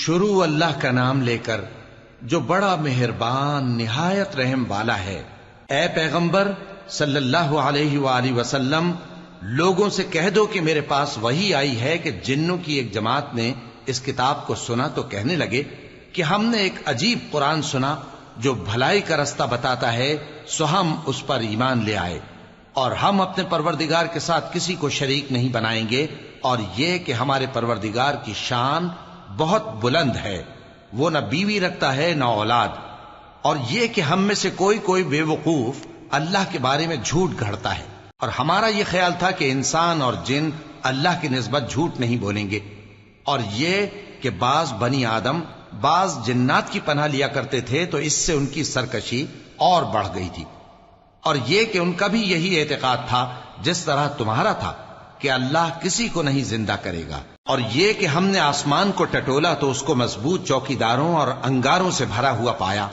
شروع اللہ کا نام لے کر جو بڑا مہربان نہایت رحم والا ہے۔ اے پیغمبر صلی اللہ علیہ وآلہ وسلم، لوگوں سے کہہ دو کہ میرے پاس وحی آئی ہے کہ جنوں کی ایک جماعت نے اس کتاب کو سنا تو کہنے لگے کہ ہم نے ایک عجیب قرآن سنا جو بھلائی کا رستہ بتاتا ہے، سو ہم اس پر ایمان لے آئے، اور ہم اپنے پروردگار کے ساتھ کسی کو شریک نہیں بنائیں گے، اور یہ کہ ہمارے پروردگار کی شان بہت بلند ہے، وہ نہ بیوی رکھتا ہے نہ اولاد، اور یہ کہ ہم میں سے کوئی بے وقوف اللہ کے بارے میں جھوٹ گھڑتا ہے، اور ہمارا یہ خیال تھا کہ انسان اور جن اللہ کی نسبت جھوٹ نہیں بولیں گے، اور یہ کہ بعض بنی آدم بعض جنات کی پناہ لیا کرتے تھے تو اس سے ان کی سرکشی اور بڑھ گئی تھی، اور یہ کہ ان کا بھی یہی اعتقاد تھا جس طرح تمہارا تھا کہ اللہ کسی کو نہیں زندہ کرے گا، اور یہ کہ ہم نے آسمان کو ٹٹولا تو اس کو مضبوط چوکیداروں اور انگاروں سے بھرا ہوا پایا،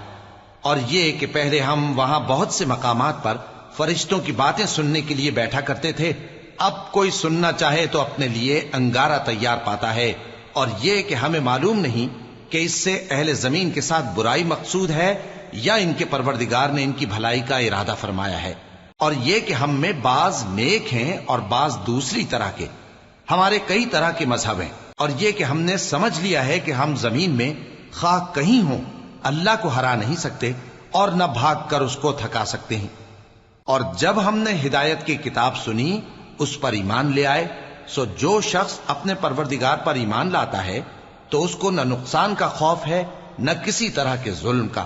اور یہ کہ پہلے ہم وہاں بہت سے مقامات پر فرشتوں کی باتیں سننے کے لیے بیٹھا کرتے تھے، اب کوئی سننا چاہے تو اپنے لیے انگارہ تیار پاتا ہے، اور یہ کہ ہمیں معلوم نہیں کہ اس سے اہل زمین کے ساتھ برائی مقصود ہے یا ان کے پروردگار نے ان کی بھلائی کا ارادہ فرمایا ہے، اور یہ کہ ہم میں بعض نیک ہیں اور بعض دوسری طرح کے، ہمارے کئی طرح کے مذہب ہیں، اور یہ کہ ہم نے سمجھ لیا ہے کہ ہم زمین میں خواہ کہیں ہوں اللہ کو ہرا نہیں سکتے اور نہ بھاگ کر اس کو تھکا سکتے ہیں، اور جب ہم نے ہدایت کی کتاب سنی اس پر ایمان لے آئے، سو جو شخص اپنے پروردگار پر ایمان لاتا ہے تو اس کو نہ نقصان کا خوف ہے نہ کسی طرح کے ظلم کا،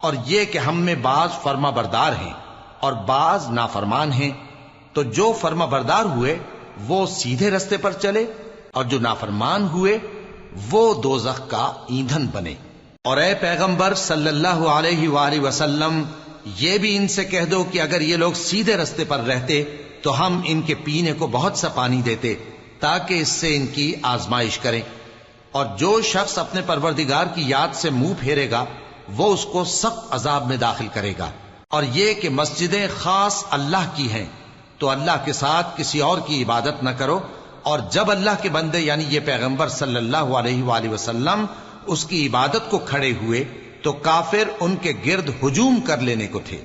اور یہ کہ ہم میں بعض فرما بردار ہیں اور بعض نافرمان ہیں، تو جو فرما بردار ہوئے وہ سیدھے رستے پر چلے، اور جو نافرمان ہوئے وہ دوزخ کا ایندھن بنے۔ اور اے پیغمبر صلی اللہ علیہ وآلہ وسلم، یہ بھی ان سے کہہ دو کہ اگر یہ لوگ سیدھے رستے پر رہتے تو ہم ان کے پینے کو بہت سا پانی دیتے تاکہ اس سے ان کی آزمائش کریں، اور جو شخص اپنے پروردگار کی یاد سے منہ پھیرے گا وہ اس کو سخت عذاب میں داخل کرے گا، اور یہ کہ مسجدیں خاص اللہ کی ہیں تو اللہ کے ساتھ کسی اور کی عبادت نہ کرو، اور جب اللہ کے بندے یعنی یہ پیغمبر صلی اللہ علیہ وآلہ وسلم اس کی عبادت کو کھڑے ہوئے تو کافر ان کے گرد ہجوم کر لینے کو تھے۔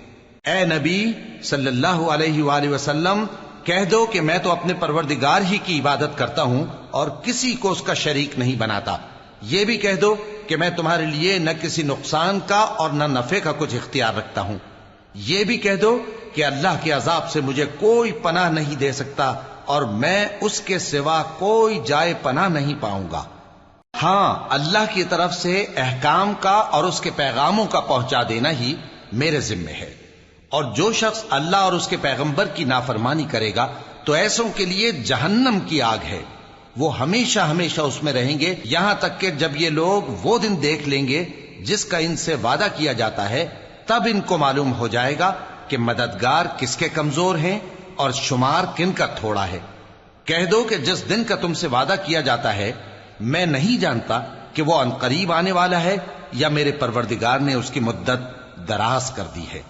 اے نبی صلی اللہ علیہ وآلہ وسلم، کہہ دو کہ میں تو اپنے پروردگار ہی کی عبادت کرتا ہوں اور کسی کو اس کا شریک نہیں بناتا، یہ بھی کہہ دو کہ میں تمہارے لیے نہ کسی نقصان کا اور نہ نفع کا کچھ اختیار رکھتا ہوں، یہ بھی کہہ دو کہ اللہ کے عذاب سے مجھے کوئی پناہ نہیں دے سکتا اور میں اس کے سوا کوئی جائے پناہ نہیں پاؤں گا، ہاں اللہ کی طرف سے احکام کا اور اس کے پیغاموں کا پہنچا دینا ہی میرے ذمہ ہے، اور جو شخص اللہ اور اس کے پیغمبر کی نافرمانی کرے گا تو ایسوں کے لیے جہنم کی آگ ہے، وہ ہمیشہ ہمیشہ اس میں رہیں گے، یہاں تک کہ جب یہ لوگ وہ دن دیکھ لیں گے جس کا ان سے وعدہ کیا جاتا ہے، تب ان کو معلوم ہو جائے گا کہ مددگار کس کے کمزور ہیں اور شمار کن کا تھوڑا ہے۔ کہہ دو کہ جس دن کا تم سے وعدہ کیا جاتا ہے میں نہیں جانتا کہ وہ عنقریب آنے والا ہے یا میرے پروردگار نے اس کی مدت دراز کر دی ہے،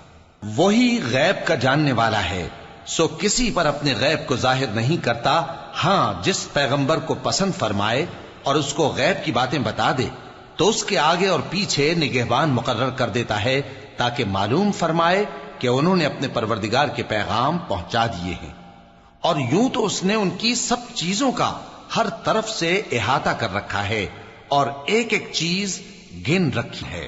وہی غیب کا جاننے والا ہے، سو کسی پر اپنے غیب کو ظاہر نہیں کرتا، ہاں جس پیغمبر کو پسند فرمائے اور اس کو غیب کی باتیں بتا دے تو اس کے آگے اور پیچھے نگہبان مقرر کر دیتا ہے تاکہ معلوم فرمائے کہ انہوں نے اپنے پروردگار کے پیغام پہنچا دیے ہیں، اور یوں تو اس نے ان کی سب چیزوں کا ہر طرف سے احاطہ کر رکھا ہے اور ایک ایک چیز گن رکھی ہے۔